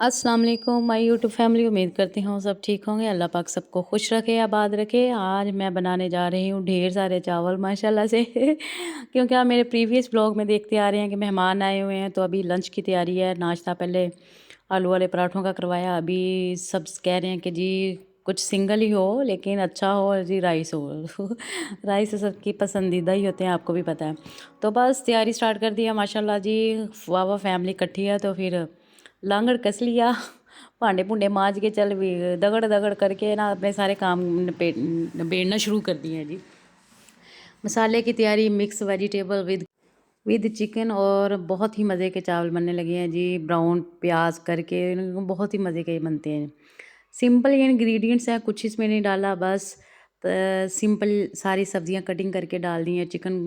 अस्सलाम वालेकुम my YouTube family. उम्मीद करती हूँ सब ठीक होंगे। अल्लाह पाक सबको खुश रखे, आबाद रखे। आज मैं बनाने जा रही हूँ ढेर सारे चावल माशाल्लाह से क्योंकि आप मेरे प्रीवियस ब्लॉग में देखते आ रहे हैं कि मेहमान आए हुए हैं, तो अभी लंच की तैयारी है। नाश्ता पहले आलू वाले पराठों का करवाया। अभी सब कह रहे हैं कि जी कुछ सिंगल ही हो लेकिन अच्छा हो, जी राइस हो राइस सबकी पसंदीदा ही होते हैं, आपको भी पता है। तो बस तैयारी स्टार्ट कर दिया माशाल्लाह जी। वाह वाह फैमिली इकट्ठी है तो फिर लांगड़ कस लिया भांडे भूंडे मांज के चल भी दगड़ दगड़ करके ना अपने सारे काम निबेड़ना शुरू कर दिए हैं जी। मसाले की तैयारी, मिक्स वेजिटेबल विद चिकन, और बहुत ही मज़े के चावल बनने लगे हैं जी। ब्राउन प्याज करके बहुत ही मज़े के बनते हैं। सिंपल इंग्रेडिएंट्स हैं, कुछ इसमें नहीं डाला, बस सिंपल सारी सब्जियां कटिंग करके डाल दी हैं। चिकन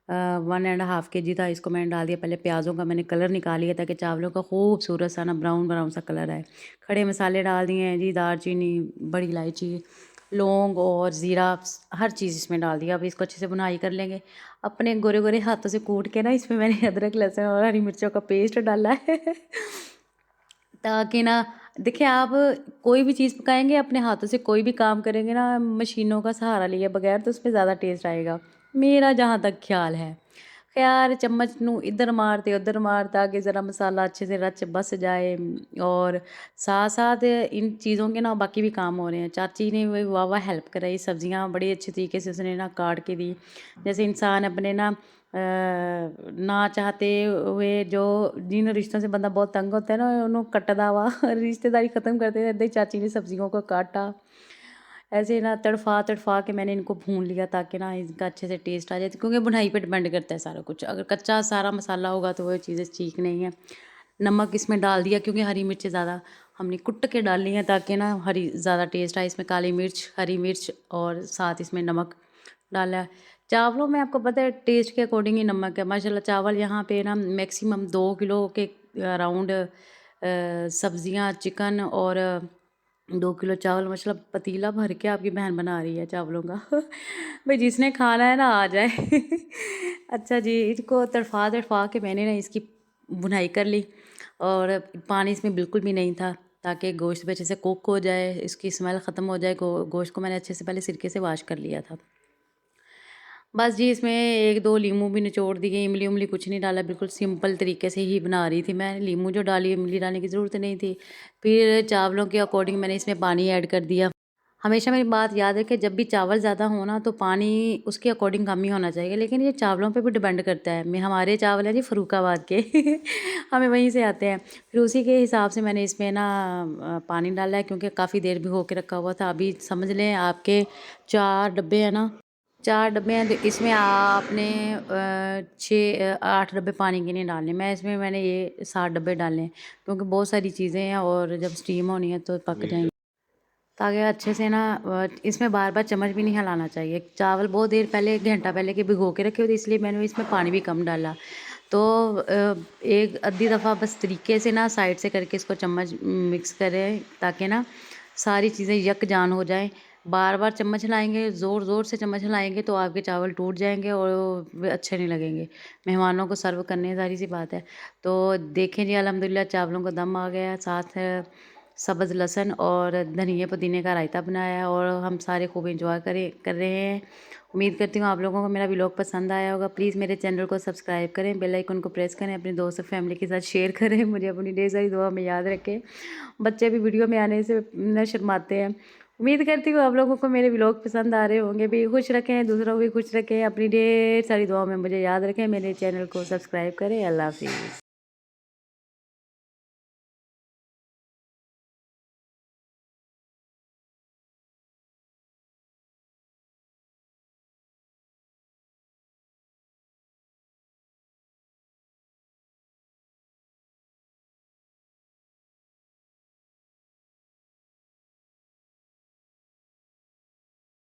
1.5 kg था, इसको मैंने डाल दिया। पहले प्याज़ों का मैंने कलर निकाल लिया ताकि चावलों का खूबसूरत सा ना ब्राउन ब्राउन सा कलर आए। खड़े मसाले डाल दिए हैं जी, दालचीनी, बड़ी इलायची, लौंग और ज़ीरा, हर चीज़ इसमें डाल दिया। अब इसको अच्छे से भुनाई कर लेंगे। अपने गोरे गोरे हाथों से कूट के ना इसमें मैंने अदरक लहसुन और हरी मिर्चों का पेस्ट डाला है ताकि ना देखिए, आप कोई भी चीज़ पकाएंगे अपने हाथों से, कोई भी काम करेंगे ना मशीनों का सहारा लिए बगैर, तो उसमें ज़्यादा टेस्ट आएगा, मेरा जहाँ तक ख्याल है। खैर चम्मच नू इधर मारते उधर मार ताकि ज़रा मसाला अच्छे से रच बस जाए। और साथ साथ इन चीज़ों के ना बाकी भी काम हो रहे हैं। चाची ने भी वाह वाह हेल्प कराई, सब्जियां बड़ी अच्छे तरीके से उसने ना काट के दी। जैसे इंसान अपने ना ना चाहते हुए जो जिन रिश्तों से बंदा बहुत तंग होता है ना, उन्होंने कटदा वा रिश्तेदारी ख़त्म करते थे, इदां ही चाची ने सब्जियों को काटा। ऐसे ना तड़फा तड़फा के मैंने इनको भून लिया ताकि ना इनका अच्छे से टेस्ट आ जाए, क्योंकि बुनाई पे डिपेंड करता है सारा कुछ। अगर कच्चा सारा मसाला होगा तो वो चीज़ें ठीक नहीं है। नमक इसमें डाल दिया क्योंकि हरी मिर्चें ज़्यादा हमने कुट के डाली हैं ताकि ना हरी ज़्यादा टेस्ट आए। इसमें काली मिर्च, हरी मिर्च और साथ इसमें नमक डाला है। चावलों में आपको पता है टेस्ट के अकॉर्डिंग ही नमक है। माशाल्लाह चावल यहाँ पे ना मैक्सिमम 2 किलो के अराउंड सब्जियाँ, चिकन और 2 किलो चावल, मतलब पतीला भर के आपकी बहन बना रही है चावलों का भाई जिसने खाना है ना आ जाए अच्छा जी, इसको तड़फा तड़फा के मैंने ना इसकी भुनाई कर ली। और पानी इसमें बिल्कुल भी नहीं था ताकि गोश्त भी अच्छे से कुक हो जाए, इसकी स्मेल ख़त्म हो जाए। गोश्त को मैंने अच्छे से पहले सिरके से वाश कर लिया था। बस जी इसमें 1-2 लीमू भी निचोड़ दिए। इमली उमली कुछ नहीं डाला, बिल्कुल सिंपल तरीके से ही बना रही थी मैं। लीमू जो डाली, इमली डालने की ज़रूरत नहीं थी। फिर चावलों के अकॉर्डिंग मैंने इसमें पानी ऐड कर दिया। हमेशा मेरी बात याद रखें, जब भी चावल ज़्यादा हो ना तो पानी उसके अकॉर्डिंग कम ही होना चाहिए, लेकिन ये चावलों पे भी डिपेंड करता है। मैं हमारे चावल हैं जी फ़र्रुखाबाद के हमें वहीं से आते हैं। फिर उसी के हिसाब से मैंने इसमें ना पानी डाला है, क्योंकि काफ़ी देर भिगो के रखा हुआ था। अभी समझ लें आपके 4 डब्बे हैं ना, 4 डब्बे हैं तो इसमें आपने 8 डब्बे पानी के नहीं डालने। मैंने ये 7 डब्बे डाले हैं, क्योंकि बहुत सारी चीज़ें हैं और जब स्टीम होनी है तो पक जाएंगी। ताकि अच्छे से ना इसमें बार बार चम्मच भी नहीं हिलाना चाहिए। चावल बहुत देर पहले, 1 घंटा पहले के भिगो के रखे होते, इसलिए मैंने इसमें पानी भी कम डाला। तो एक आधी दफ़ा बस तरीके से ना साइड से करके इसको चम्मच मिक्स करें ताकि ना सारी चीज़ें यकजान हो जाएं। बार बार चम्मच हिलाएंगे, ज़ोर ज़ोर से चम्मच हिलाएंगे तो आपके चावल टूट जाएंगे और वे अच्छे नहीं लगेंगे। मेहमानों को सर्व करने ज़ाहिर सी बात है। तो देखें जी अल्हम्दुलिल्लाह चावलों का दम आ गया है। साथ सब्ज़ लहसुन और धनिया पुदीने का रायता बनाया है और हम सारे खूब इंजॉय कर रहे हैं। उम्मीद करती हूँ आप लोगों को मेरा व्लॉग पसंद आया होगा। प्लीज़ मेरे चैनल को सब्सक्राइब करें, बेल आइकन को प्रेस करें, अपने दोस्त और फैमिली के साथ शेयर करें। मुझे अपनी ढेर सारी दुआ में याद रखें। बच्चे भी वीडियो में आने से न शर्माते हैं। उम्मीद करती हूँ आप लोगों को मेरे व्लॉग पसंद आ रहे होंगे। भी खुश रखें, दूसरों को भी खुश रखें, अपनी ढेर सारी दुआओं में मुझे याद रखें। मेरे चैनल को सब्सक्राइब करें। अल्लाह हाफ़िज़।